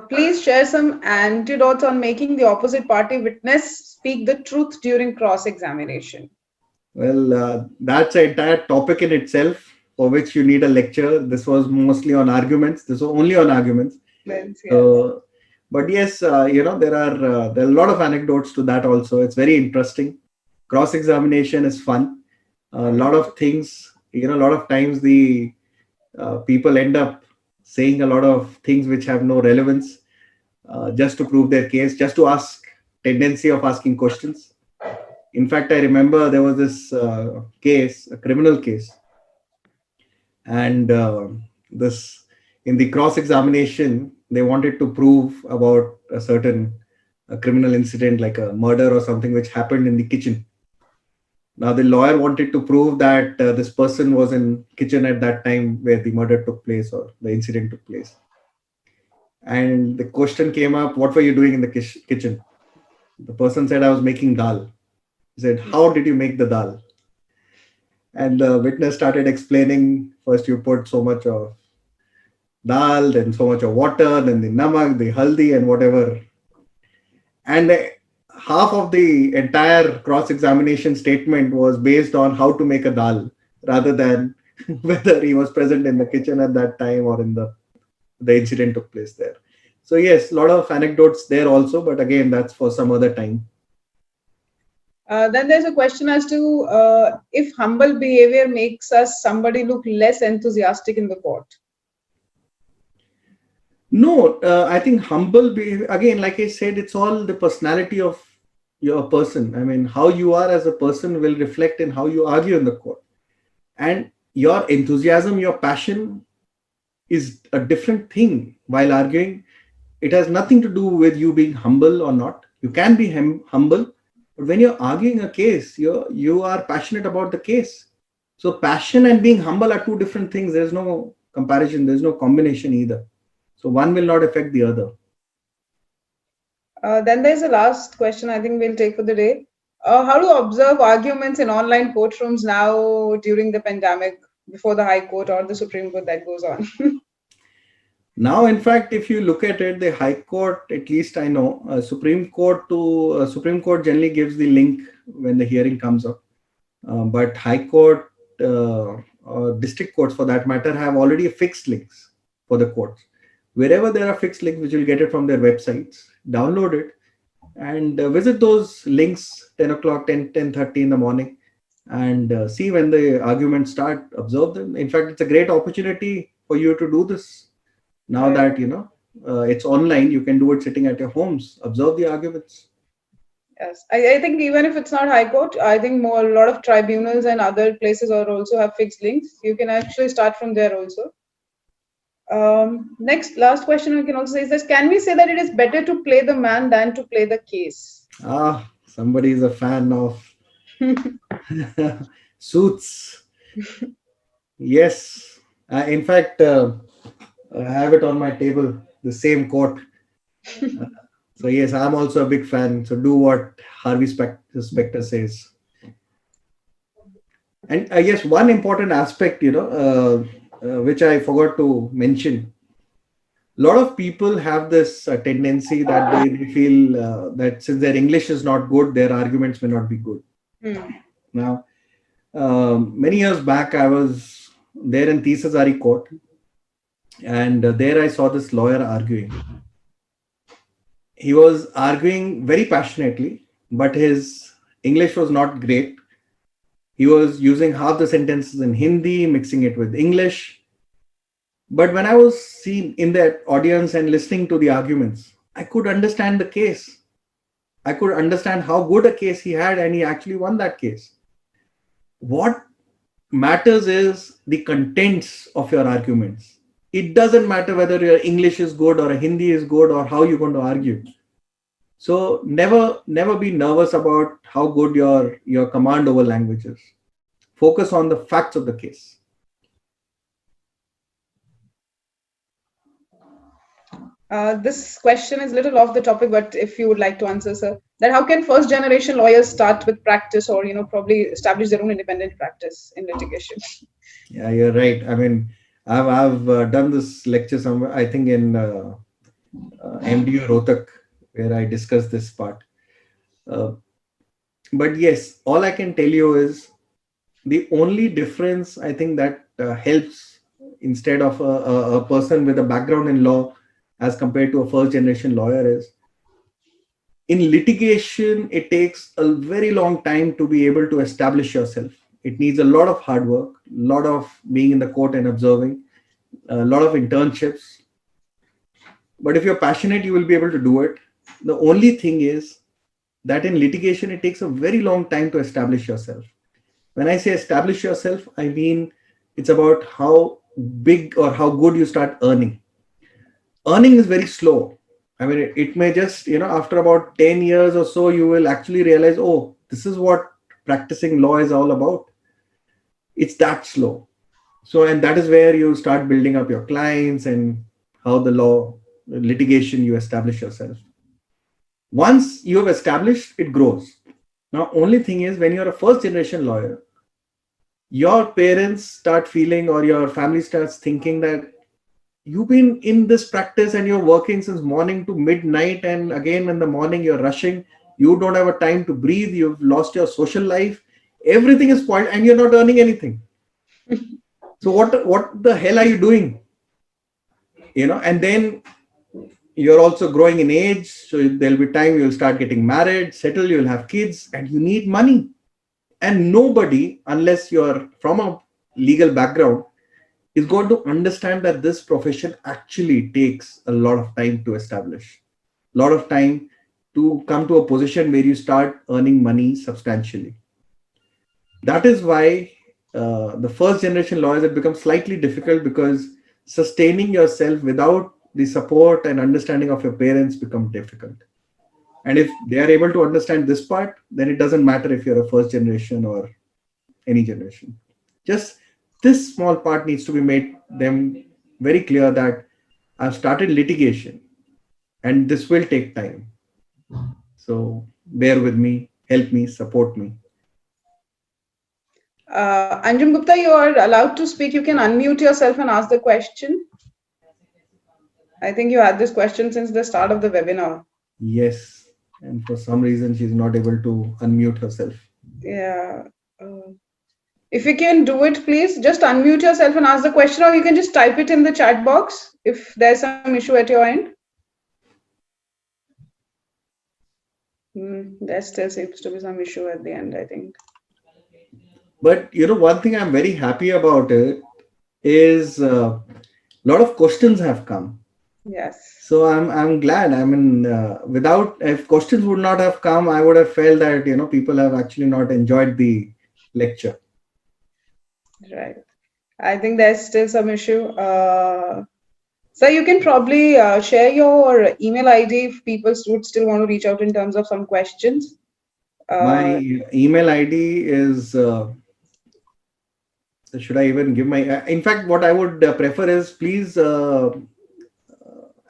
B: Please share some antidotes on making the opposite party witness speak the truth during cross-examination.
A: Well, that's an entire topic in itself for which you need a lecture. This was mostly on arguments. This was only on arguments.
B: Yes.
A: But yes, there are a lot of anecdotes to that also. It's very interesting. Cross-examination is fun. A lot of things, a lot of times the people end up saying a lot of things which have no relevance just to prove their case, just to tendency of asking questions. In fact, I remember there was this case, a criminal case, and this in the cross-examination, they wanted to prove about a certain criminal incident like a murder or something which happened in the kitchen. Now, the lawyer wanted to prove that this person was in kitchen at that time where the murder took place or the incident took place. And the question came up, what were you doing in the kitchen? The person said, I was making dal. He said, how did you make the dal? And the witness started explaining, first you put so much of dal, then so much of water, then the namak, the haldi and whatever. And half of the entire cross-examination statement was based on how to make a dal rather than whether he was present in the kitchen at that time or in the incident took place there. So yes, a lot of anecdotes there also, but again, that's for some other time.
B: Then there's a question as to if humble behavior makes somebody look less enthusiastic in the court.
A: No, I think humble behavior, again, like I said, it's all the personality of your person. I mean, how you are as a person will reflect in how you argue in the court. And your enthusiasm, your passion is a different thing while arguing. It has nothing to do with you being humble or not. You can be humble, but when you're arguing a case, you are passionate about the case. So passion and being humble are two different things. There's no comparison. There's no combination either. So one will not affect the other.
B: Then there's a last question I think we'll take for the day. How to observe arguments in online courtrooms now during the pandemic, before the High Court or the Supreme Court that goes on?
A: Now, in fact, if you look at it, the High Court, at least I know, Supreme Court generally gives the link when the hearing comes up. But High Court or district courts, for that matter, have already fixed links for the courts. Wherever there are fixed links, which you'll get it from their websites, download it and visit those links 10 o'clock, 10:30 in the morning and see when the arguments start, observe them. In fact, it's a great opportunity for you to do this. Now that, it's online, you can do it sitting at your homes, observe the arguments.
B: Yes, I think even if it's not High Court, I think a lot of tribunals and other places also have fixed links. You can actually start from there also. Last question we can also say is this: can we say that it is better to play the man than to play the case?
A: Somebody is a fan of suits. Yes. In fact, I have it on my table, the same quote. So yes, I'm also a big fan. So do what Harvey Specter says. And yes, one important aspect, which I forgot to mention. A lot of people have this tendency that they feel that since their English is not good, their arguments may not be good. Now, many years back, I was there in Tisazari Court, and there I saw this lawyer arguing. He was arguing very passionately, but his English was not great. He was using half the sentences in Hindi, mixing it with English. But when I was seen in that audience and listening to the arguments, I could understand the case. I could understand how good a case he had, and he actually won that case. What matters is the contents of your arguments. It doesn't matter whether your English is good or Hindi is good or how you're going to argue. So never be nervous about how good your command over language is. Focus on the facts of the case.
B: This question is a little off the topic, but if you would like to answer, sir, that how can first generation lawyers start with practice, or probably establish their own independent practice in litigation?
A: Yeah, you're right. I mean, I've done this lecture somewhere, I think in MDU Rohtak, where I discussed this part. But yes, all I can tell you is the only difference I think that helps, instead of a person with a background in law as compared to a first generation lawyer, is in litigation, it takes a very long time to be able to establish yourself. It needs a lot of hard work, a lot of being in the court and observing, a lot of internships. But if you're passionate, you will be able to do it. The only thing is that in litigation, it takes a very long time to establish yourself. When I say establish yourself, I mean it's about how big or how good you start earning. Earning is very slow. I mean, it may just, after about 10 years or so, you will actually realize, oh, this is what practicing law is all about. It's that slow. So, and that is where you start building up your clients and how the law, litigation, you establish yourself. Once you have established, it grows. Now, only thing is, when you're a first generation lawyer, your parents start feeling, or your family starts thinking, that you've been in this practice and you're working since morning to midnight, and again in the morning you're rushing, you don't have a time to breathe, you've lost your social life, everything is spoiled, and you're not earning anything. So what the hell are you doing? And then you're also growing in age, so there'll be time you'll start getting married, settle, you'll have kids, and you need money. And nobody, unless you're from a legal background, is going to understand that this profession actually takes a lot of time to establish, a lot of time to come to a position where you start earning money substantially. That is why the first generation lawyers, it becomes slightly difficult, because sustaining yourself without the support and understanding of your parents become difficult. And if they are able to understand this part, then it doesn't matter if you're a first generation or any generation. Just this small part needs to be made them very clear, that I've started litigation and this will take time. So bear with me, help me, support me.
B: Anjum Gupta, you are allowed to speak. You can unmute yourself and ask the question. I think you had this question since the start of the webinar.
A: Yes, and for some reason she's not able to unmute herself.
B: Yeah. If you can do it, please just unmute yourself and ask the question, or you can just type it in the chat box if there's some issue at your end. There still seems to be some issue at the end, I think.
A: But one thing I'm very happy about it is a lot of questions have come.
B: Yes.
A: So I'm glad. I mean, if questions would not have come, I would have felt that people have actually not enjoyed the lecture.
B: Right. I think there's still some issue. So you can probably share your email ID if people would still want to reach out in terms of some questions.
A: My email ID is, should I even give my, in fact, what I would prefer is, please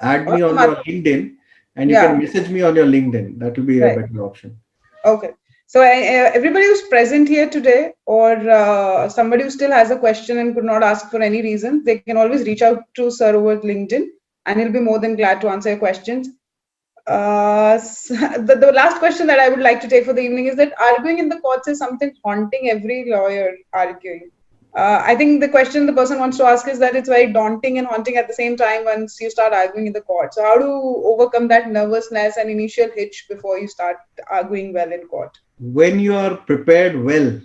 A: add me on your LinkedIn, and you can message me on your LinkedIn. That will be a better option.
B: Okay. So everybody who's present here today, or somebody who still has a question and could not ask for any reason, they can always reach out to Sir over LinkedIn, and he'll be more than glad to answer your questions. The last question that I would like to take for the evening is that arguing in the courts is something haunting every lawyer arguing. I think the question the person wants to ask is that it's very daunting and haunting at the same time once you start arguing in the court. So how to overcome that nervousness and initial hitch before you start arguing well in court?
A: When you are prepared well,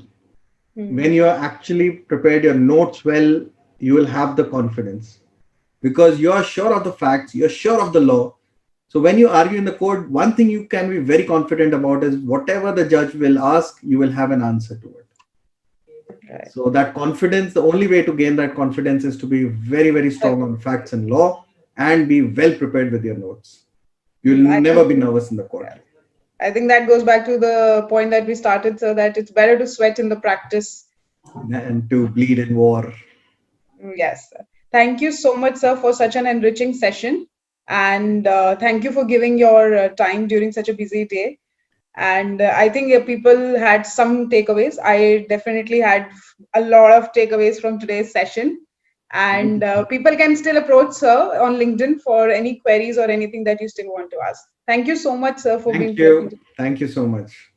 A: when you are actually prepared your notes well, you will have the confidence because you are sure of the facts, you're sure of the law. So when you argue in the court, one thing you can be very confident about is whatever the judge will ask, you will have an answer to it.
B: Right.
A: So that confidence, the only way to gain that confidence is to be very, very strong on facts and law and be well prepared with your notes. You'll never be nervous in the court.
B: I think that goes back to the point that we started, so that it's better to sweat in the practice
A: and to bleed in war.
B: Yes. Thank you so much, sir, for such an enriching session. And thank you for giving your time during such a busy day. And I think people had some takeaways. I definitely had a lot of takeaways from today's session. And people can still approach sir on LinkedIn for any queries or anything that you still want to ask. Thank you so much, sir, for being
A: here. Thank you so much.